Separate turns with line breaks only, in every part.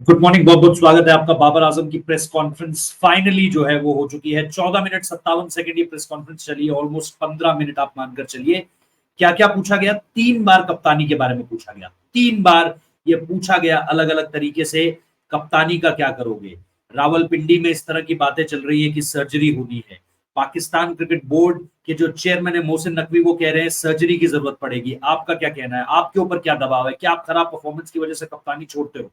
Good morning, बहुत बहुत स्वागत है आपका। बाबर आजम की प्रेस कॉन्फ्रेंस फाइनली जो है वो हो चुकी है। 14 मिनट 57 सेकंड ये प्रेस कॉन्फ्रेंस चली है, ऑलमोस्ट 15 मिनट आप मानकर चलिए। क्या क्या पूछा गया? 3 बार कप्तानी के बारे में पूछा गया। 3 बार ये पूछा गया अलग अलग तरीके से, कप्तानी का क्या करोगे। रावलपिंडी में इस तरह की बातें चल रही है कि सर्जरी होनी है। पाकिस्तान क्रिकेट बोर्ड के जो चेयरमैन है मोहसिन नकवी, वो कह रहे हैं सर्जरी की जरूरत पड़ेगी। आपका क्या कहना है? आपके ऊपर क्या दबाव है? क्या आप खराब परफॉर्मेंस की वजह से कप्तानी छोड़ते हो?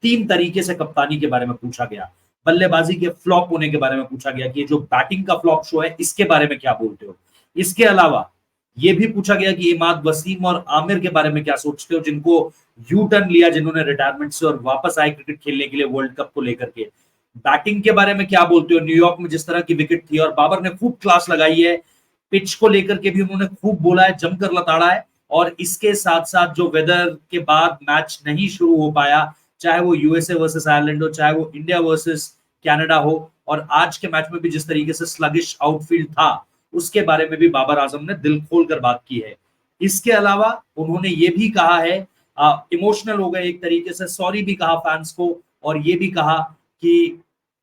3 तरीके से कप्तानी के बारे में पूछा गया। बल्लेबाजी के फ्लॉप होने के बारे में पूछा गया कि जो बैटिंग का फ्लॉप शो है इसके बारे में क्या बोलते हो। इसके अलावा यह भी पूछा गया कि इमाद वसीम और आमिर के बारे में क्या सोचते हो, जिनको यू टर्न लिया, जिन्होंने रिटायरमेंट से और वापस आए क्रिकेट खेलने के लिए वर्ल्ड कप को लेकर के। बैटिंग के बारे में क्या बोलते हो? न्यूयॉर्क में जिस तरह की विकेट थी और बाबर ने खूब क्लास लगाई है, पिच को लेकर के भी उन्होंने खूब बोला है, जमकर लताड़ा है। और इसके साथ साथ जो वेदर के बाद मैच नहीं शुरू हो पाया, चाहे वो यूएसए वर्सेस आयरलैंड हो, चाहे वो इंडिया वर्सेस कनाडा हो, और आज के मैच में भी जिस तरीके से स्लगिश आउटफील्ड था, उसके बारे में भी बाबर आजम ने दिल खोलकर बात की है। इसके अलावा उन्होंने ये भी कहा है, इमोशनल हो गए एक तरीके से, सॉरी भी कहा फैंस को, और ये भी कहा कि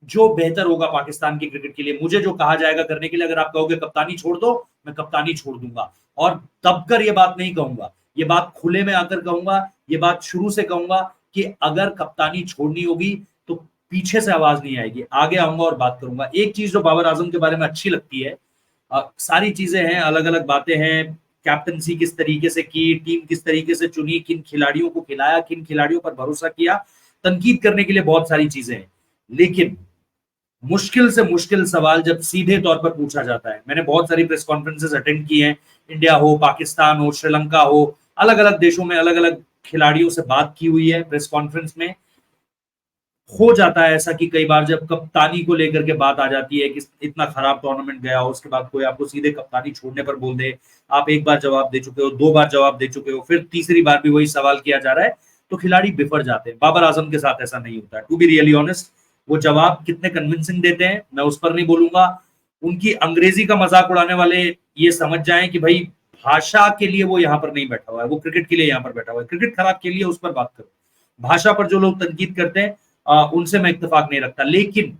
जो बेहतर होगा पाकिस्तान की क्रिकेट के लिए, मुझे जो कहा जाएगा करने के लिए, अगर आप कहोगे कप्तानी छोड़ दो, मैं कप्तानी छोड़ दूंगा। और दबकर ये बात नहीं कहूंगा, ये बात खुले में आकर कहूंगा, ये बात शुरू से कहूंगा कि अगर कप्तानी छोड़नी होगी तो पीछे से आवाज नहीं आएगी, आगे आऊंगा और बात करूंगा। एक चीज जो बाबर आजम के बारे में अच्छी लगती है, सारी चीजें हैं, अलग अलग बातें हैं, कैप्टनसी किस तरीके से की, टीम किस तरीके से चुनी, किन खिलाड़ियों को खिलाया, किन खिलाड़ियों पर भरोसा किया, तनकीद करने के लिए बहुत सारी चीजें हैं। लेकिन मुश्किल से मुश्किल सवाल जब सीधे तौर पर पूछा जाता है, मैंने बहुत सारी प्रेस कॉन्फ्रेंसेस अटेंड की हैं, इंडिया हो, पाकिस्तान हो, श्रीलंका हो, अलग अलग देशों में अलग अलग खिलाड़ियों से बात की हुई है। प्रेस कॉन्फ्रेंस में हो जाता है ऐसा कि कई बार जब कप्तानी को लेकर के बात आ जाती है कि इतना खराब टूर्नामेंट गया हो, उसके बाद कोई आपको सीधे कप्तानी छोड़ने पर बोल दे, आप एक बार जवाब दे चुके हो, 2 बार जवाब दे चुके हो, फिर तीसरी बार भी वही सवाल किया जा रहा है, तो खिलाड़ी बिफर जाते हैं। बाबर आजम के साथ ऐसा नहीं होता है, टू बी रियली ऑनेस्ट। वो जवाब कितने कन्विंसिंग देते हैं मैं उस पर नहीं बोलूंगा। उनकी अंग्रेजी का मजाक उड़ाने वाले ये समझ जाएं कि भाई भाषा के लिए वो यहाँ पर नहीं बैठा हुआ है, वो क्रिकेट के लिए यहाँ पर बैठा हुआ है। क्रिकेट खराब के लिए उस पर बात करो, भाषा पर जो लोग तनकीद करते हैं उनसे मैं इत्तेफाक नहीं रखता। लेकिन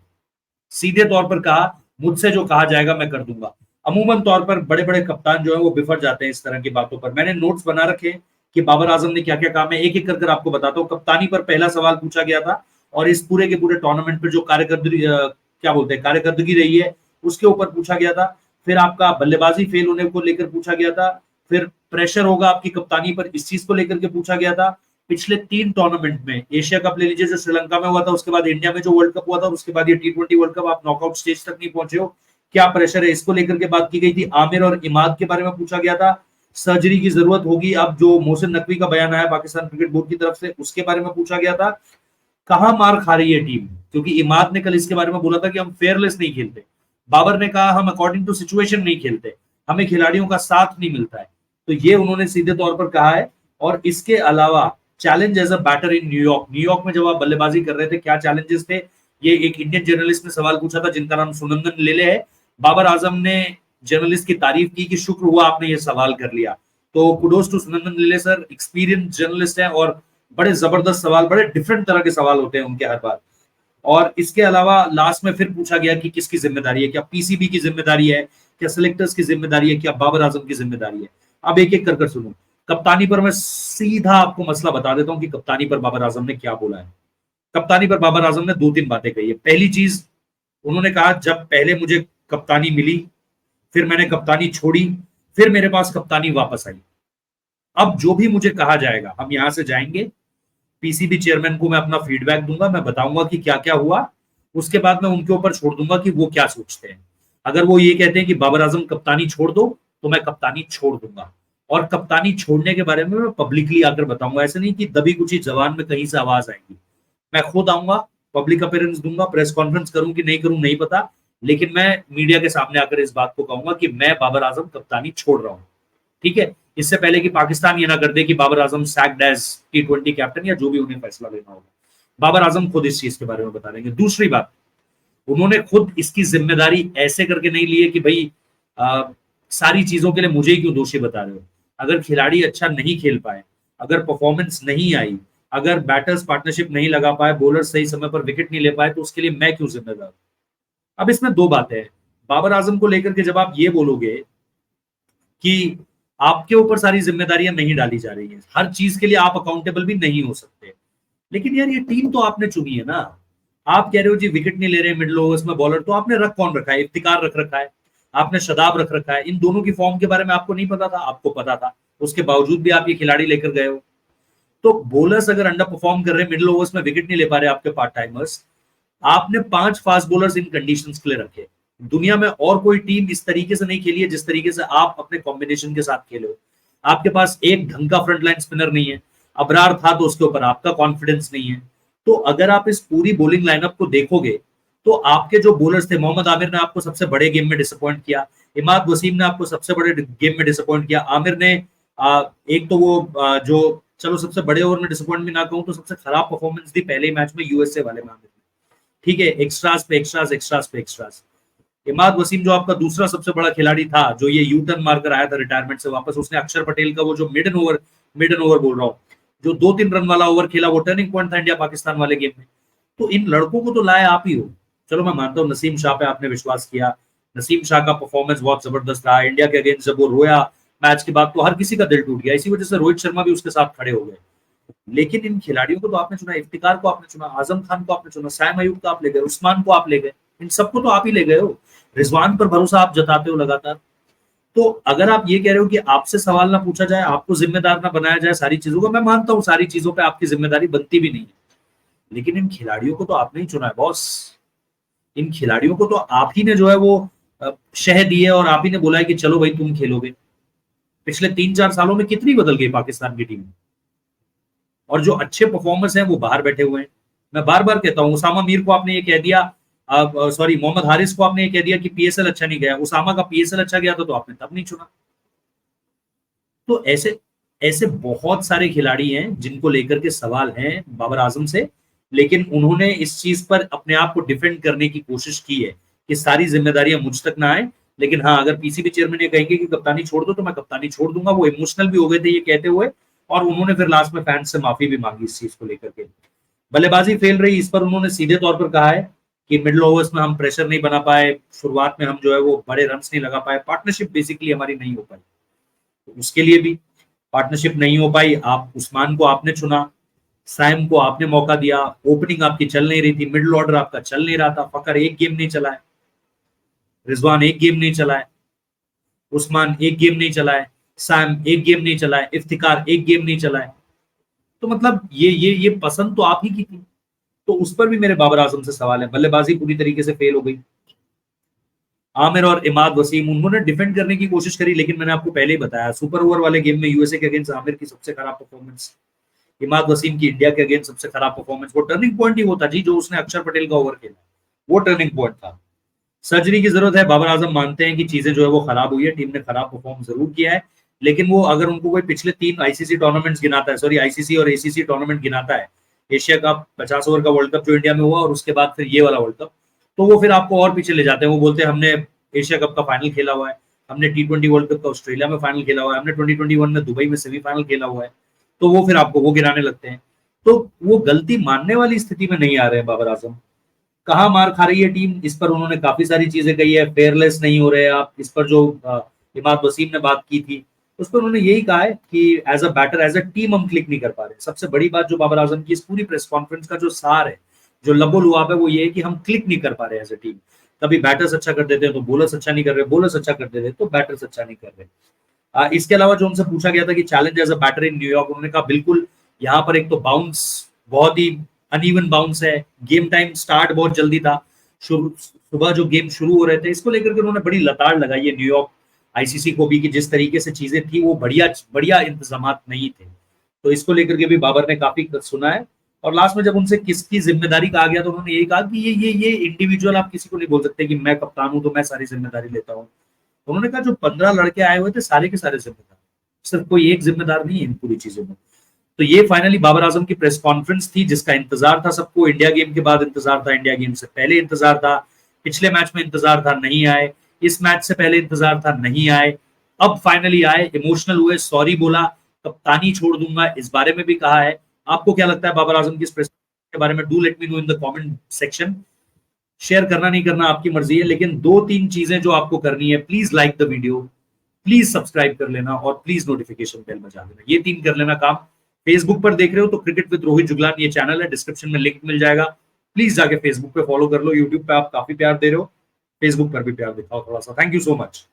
सीधे तौर पर कहा, मुझसे जो कहा जाएगा मैं कर दूंगा। अमूमन तौर पर बड़े बड़े कप्तान जो है वो बिफर जाते हैं इस तरह की बातों पर। मैंने नोट्स बना रखे कि बाबर आजम ने क्या क्या काम है, एक एक कर आपको बताता हूँ। कप्तानी पर पहला सवाल पूछा गया था, और इस पूरे के पूरे टूर्नामेंट पर जो कार्यकर्दगी क्या बोलते हैं कार्यकर्दगी रही है, उसके ऊपर पूछा गया था। फिर आपका बल्लेबाजी फेल होने को लेकर पूछा गया था। फिर प्रेशर होगा आपकी कप्तानी पर, इस चीज को लेकर के पूछा गया था। पिछले 3 टूर्नामेंट में, एशिया कप ले लीजिए जो श्रीलंका में हुआ था, उसके बाद इंडिया में जो वर्ल्ड कप हुआ था, उसके बाद ये T20 वर्ल्ड कप, आप नॉकआउट स्टेज तक नहीं पहुंचे हो, क्या प्रेशर है, इसको लेकर के बात की गई थी। आमिर और इमाद के बारे में पूछा गया था, सर्जरी की जरूरत होगी, अब जो मोहसिन नकवी का बयान आया पाकिस्तान क्रिकेट बोर्ड की तरफ से, उसके बारे में पूछा गया था। कहां मार खा रही है टीम, क्योंकि इमाद ने कल इसके बारे में बोला था कि हम फेयरलेस नहीं खेलते। बाबर ने कहा हम अकॉर्डिंग टू सिचुएशन नहीं खेलते, हमें खिलाड़ियों का साथ नहीं मिलता है। तो ये उन्होंने सीधे तौर पर कहा है। और इसके अलावा challenge as a batter in New York, New York में जब आप बल्लेबाजी कर रहे थे क्या चैलेंजेस थे, ये एक इंडियन जर्नलिस्ट ने सवाल पूछा था जिनका नाम सुनंदन लेले है। बाबर आजम ने जर्नलिस्ट की तारीफ की कि शुक्र हुआ आपने ये सवाल कर लिया। तो कुडोस टू सुनंदन लेले सर, एक्सपीरियंस जर्नलिस्ट है, और बड़े जबरदस्त सवाल, बड़े डिफरेंट तरह के सवाल होते हैं उनके हर बार। और इसके अलावा लास्ट में फिर पूछा गया कि किसकी जिम्मेदारी है, क्या पीसीबी की जिम्मेदारी है, क्या सिलेक्टर्स की जिम्मेदारी है, क्या बाबर आजम की जिम्मेदारी है। अब एक एक कर सुनो। कप्तानी पर मैं सीधा आपको मसला बता देता हूं कि कप्तानी पर बाबर आजम ने क्या बोला है। कप्तानी पर बाबर आजम ने 2-3 बातें कही है। पहली चीज, उन्होंने कहा जब पहले मुझे कप्तानी मिली, फिर मैंने कप्तानी छोड़ी, फिर मेरे पास कप्तानी वापस आई। अब जो भी मुझे कहा जाएगा, हम यहां से जाएंगे, पीसीबी चेयरमैन को मैं अपना फीडबैक दूंगा, मैं बताऊंगा कि क्या क्या हुआ, उसके बाद मैं उनके ऊपर छोड़ दूंगा कि वो क्या सोचते हैं। अगर वो ये कहते हैं कि बाबर आजम कप्तानी छोड़ दो, तो मैं कप्तानी छोड़ दूंगा। और कप्तानी छोड़ने के बारे में मैं पब्लिकली आकर बताऊंगा, ऐसे नहीं कि दबी कुछ जबान में कहीं से आवाज आएगी। मैं खुद आऊंगा, पब्लिक अपीयरेंस दूंगा, प्रेस कॉन्फ्रेंस करूं कि नहीं करूं नहीं पता, लेकिन मैं मीडिया के सामने आकर इस बात को कहूंगा कि मैं बाबर आजम कप्तानी छोड़ रहा हूं। ठीक है, इससे पहले कि पाकिस्तान ये ना कर दे कि Babar Azam sacked as T20 captain, या जो भी उन्हें फैसला लेना होगा, बाबर आजम खुद इस चीज के बारे में बता देंगे। दूसरी बात, उन्होंने खुद इसकी जिम्मेदारी ऐसे करके नहीं ली है कि भाई सारी चीजों के लिए मुझे ही क्यों दोषी बता रहे हो। अगर खिलाड़ी अच्छा नहीं खेल पाए, अगर परफॉर्मेंस नहीं आई, अगर बैटर्स पार्टनरशिप नहीं लगा पाए, बॉलर सही समय पर विकेट नहीं ले पाए, तो उसके लिए मैं क्यों जिम्मेदार? अब इसमें दो बातें हैं। बाबर आजम को लेकर के जब आप ये बोलोगे कि आपके ऊपर सारी जिम्मेदारियां नहीं डाली जा रही है, हर चीज के लिए आप अकाउंटेबल भी नहीं हो सकते, लेकिन यार ये टीम तो आपने चुनी है ना। आप कह रहे हो जी विकेट नहीं ले रहे मिडिल ओवर्स में बॉलर, तो आपने रख कौन रखा है? इफ्तिकार रख रखा है, आपने शदाब रख रखा है। इन दोनों की फॉर्म के बारे में आपको नहीं पता था? आपको पता था, उसके बावजूद भी आप ये खिलाड़ी लेकर गए हो। तो बॉलर्स अगर अंडर परफॉर्म कर रहे हैं, मिडिल ओवर्स में विकेट नहीं ले पा रहे आपके पार्ट टाइमर्स, आपने 5 फास्ट बॉलर्स इन कंडीशंस के लिए रखे। दुनिया में और कोई टीम इस तरीके से नहीं खेली है जिस तरीके से आप अपने कॉम्बिनेशन के साथ खेले हो। आपके पास एक ढंग का फ्रंटलाइन स्पिनर नहीं है, अबरार था तो उसके ऊपर आपका कॉन्फिडेंस नहीं है। तो अगर आप इस पूरी बॉलिंग लाइनअप को देखोगे तो आपके जो बॉलर्स थे, मोहम्मद आमिर ने आपको सबसे बड़े गेम में डिसअपॉइंट किया, इमाद वसीम ने आपको सबसे बड़े गेम में डिसअपॉइंट किया, आमिर ने एक तो वो जो चलो सबसे बड़े ओवर में डिसअपॉइंट भी ना कहूं तो सबसे खराब परफॉर्मेंस दी पहले मैच में यूएसए वाले में आमिर ने। ठीक है, एक्स्ट्रास पे एक्स्ट्रास, एक्स्ट्रास पे एक्स्ट्रास। इमाद वसीम जो आपका दूसरा सबसे बड़ा खिलाड़ी था, जो ये यू टर्न मारकर आया था रिटायरमेंट से वापस, उसने अक्षर पटेल का वो जो मिडन ओवर बोल रहा हूँ, जो 2-3 रन वाला ओवर खेला, वो टर्निंग पॉइंट था इंडिया पाकिस्तान वाले गेम में। तो इन लड़कों को तो लाए आप ही हो। चलो मैं मानता हूँ नसीम शाह पे आपने विश्वास किया, नसीम शाह का परफॉर्मेंस बहुत जबरदस्त रहा इंडिया के अगेंस्ट, जब वो रोया मैच के बाद तो हर किसी का दिल टूट गया, इसी वजह से रोहित शर्मा भी उसके साथ खड़े हो गए। लेकिन इन खिलाड़ियों को तो आपने चुना, इफ्तिकार को आपने चुना, आजम खान को आपने चुना, सैम अयूब को आप ले गए, उस्मान को आप ले गए, इन सबको तो आप ही ले गए हो। रिजवान पर भरोसा आप जताते हो लगातार। तो अगर आप ये कह रहे हो कि आपसे सवाल ना पूछा जाए, आपको जिम्मेदार ना बनाया जाए सारी चीजों को, मैं मानता हूँ सारी चीजों पे आपकी जिम्मेदारी बनती भी नहीं है, लेकिन इन खिलाड़ियों को तो आपने ही चुना है बॉस। इन खिलाड़ियों को तो आप ही ने जो है वो शह दी है और आप ही ने बोला है कि चलो भाई तुम खेलोगे। पिछले 3-4 सालों में कितनी बदल गई पाकिस्तान की टीम, और जो अच्छे परफॉर्मर्स हैं वो बाहर बैठे हुए हैं। मैं बार बार कहता हूँ, उसामा मीर को आपने ये कह दिया, सॉरी मोहम्मद हारिस को आपने ये कह दिया कि पीएसएल अच्छा नहीं गया, उसामा का पीएसएल अच्छा गया तो आपने तब नहीं चुना। तो ऐसे ऐसे बहुत सारे खिलाड़ी हैं जिनको लेकर के सवाल हैं बाबर आजम से, लेकिन उन्होंने इस चीज पर अपने आप को डिफेंड करने की कोशिश की है कि सारी जिम्मेदारियां मुझ तक ना आए। लेकिन हाँ, अगर पीसीबी चेयरमैन ये कहेंगे कि कप्तानी छोड़ दो तो मैं कप्तानी छोड़ दूंगा। वो इमोशनल भी हो गए थे ये कहते हुए, और उन्होंने फिर लास्ट में फैंस से माफी भी मांगी इस चीज को लेकर के। बल्लेबाजी फेल रही, इस पर उन्होंने सीधे तौर पर कहा है कि मिडिल ओवर्स में हम प्रेशर नहीं बना पाए, शुरुआत में हम जो है वो बड़े रन नहीं लगा पाए, पार्टनरशिप बेसिकली हमारी नहीं हो पाई। तो उसके लिए भी पार्टनरशिप नहीं हो पाई, आप उस्मान को आपने चुना, सैम को आपने मौका दिया, ओपनिंग आपकी चल नहीं रही थी, मिडिल ऑर्डर आपका चल नहीं रहा था, फकर एक गेम नहीं चला है, रिजवान एक गेम नहीं चला है, उस्मान एक गेम नहीं चला है, सैम एक गेम नहीं चला है, इफ्तिकार एक गेम नहीं चला है। तो मतलब ये पसंद तो आप ही की थी। तो उस पर भी मेरे बाबर आजम से सवाल है। बल्लेबाजी पूरी तरीके से फेल हो गई। आमिर और इमाद वसीम उन्होंने डिफेंड करने की कोशिश करी, लेकिन मैंने आपको पहले ही बताया सुपर ओवर वाले गेम में यूएसए के अगेंस्ट आमिर की सबसे खराब परफॉर्मेंस, इमाद वसीम की इंडिया के अगेंस्ट सबसे खराब परफॉर्मेंस। वो टर्निंग पॉइंट ही वो था जी, जो उसने अक्षर पटेल का ओवर खेला, वो टर्निंग पॉइंट था। सर्जरी की जरूरत है, बाबर आजम मानते हैं कि चीजें जो है वो खराब हुई है, टीम ने खराब परफॉर्म जरूर किया है, लेकिन वो अगर उनको कोई पिछले 3 आईसीसी टूर्नामेंट्स गिनाता है, सॉरी आईसीसी और एसीसी टूर्नामेंट गिनाता है, एशिया कप 50 ओवर का वर्ल्ड कप जो इंडिया में हुआ और उसके बाद फिर ये वाला वर्ल्ड कप, तो वो फिर आपको और पीछे ले जाते हैं। वो बोलते हैं हमने एशिया कप का फाइनल खेला हुआ है, हमने T20 वर्ल्ड कप का ऑस्ट्रेलिया में फाइनल खेला हुआ है, हमने 2021 में दुबई में सेमीफाइनल खेला हुआ है, तो वो फिर आपको वो गिराने लगते हैं। तो वो गलती मानने वाली स्थिति में नहीं आ रहे हैं बाबर आजम। कहाँ मार खा रही है टीम, इस पर उन्होंने काफी सारी चीजें कही है, फेयरलेस नहीं हो रहे आप, इस पर जो इमाद वसीम ने बात की थी उस पर उन्होंने यही कहा है कि as a batter as a team हम क्लिक नहीं कर पा रहे। सबसे बड़ी बात जो बाबर आजम की इस पूरी प्रेस कॉन्फ्रेंस का जो सार है, जो लबो लुआब है, वो ये है कि हम क्लिक नहीं कर पा रहे एज अ टीम। कभी बैटर्स अच्छा कर देते हैं तो बॉलर्स अच्छा नहीं कर रहे, बॉलर्स अच्छा कर देते हैं तो बैटर्स अच्छा नहीं कर रहे। इसके अलावा जो उनसे पूछा गया था कि challenge as a batter in New York, उन्होंने कहा बिल्कुल, यहाँ पर एक तो बाउंस बहुत ही अनइवन बाउंस है, गेम टाइम स्टार्ट बहुत जल्दी था, सुबह जो गेम शुरू हो रहे थे, इसको लेकर के उन्होंने बड़ी लताड़ लगाई है न्यूयॉर्क आईसीसी को भी कि जिस तरीके से चीजें थी वो बढ़िया बढ़िया इंतजाम नहीं थे। तो इसको लेकर के भी बाबर ने काफी सुना है। और लास्ट में जब उनसे किसकी जिम्मेदारी कहा गया तो उन्होंने यही कहा कि ये इंडिविजुअल आप किसी को नहीं बोल सकते कि मैं कप्तान हूं तो मैं सारी जिम्मेदारी लेता हूँ। उन्होंने कहा जो 15 लड़के आए हुए थे सारे के सारे जिम्मेदार, सिर्फ कोई एक जिम्मेदार नहीं है इन पूरी चीजों में। तो ये फाइनली बाबर आजम की प्रेस कॉन्फ्रेंस थी जिसका इंतजार था सबको। इंडिया गेम के बाद इंतजार था, इंडिया गेम से पहले इंतजार था, पिछले मैच में इंतजार था नहीं आए, इस मैच से पहले इंतजार था नहीं आए, अब फाइनली आए, इमोशनल हुए, सॉरी बोला, कप्तानी छोड़ दूंगा इस बारे में भी कहा है। आपको क्या लगता है बाबर आजम की इस प्रेस के बारे में? Do let me know in the comment section. Share करना नहीं करना आपकी मर्जी है, लेकिन 2-3 चीजें जो आपको करनी है, please like the video, please subscribe कर लेना और प्लीज नोटिफिकेशन बेल बजा देना। ये 3 कर लेना काम। फेसबुक पर देख रहे हो तो क्रिकेट विद रोहित जुगलान ये चैनल है, डिस्क्रिप्शन में लिंक मिल जाएगा। प्लीज जाके फेसबुक पे फॉलो कर लो। यूट्यूब पे आप काफी प्यार दे रहे हो, फेसबुक पर भी प्यार दिखाओ थोड़ा सा। Thank you so much.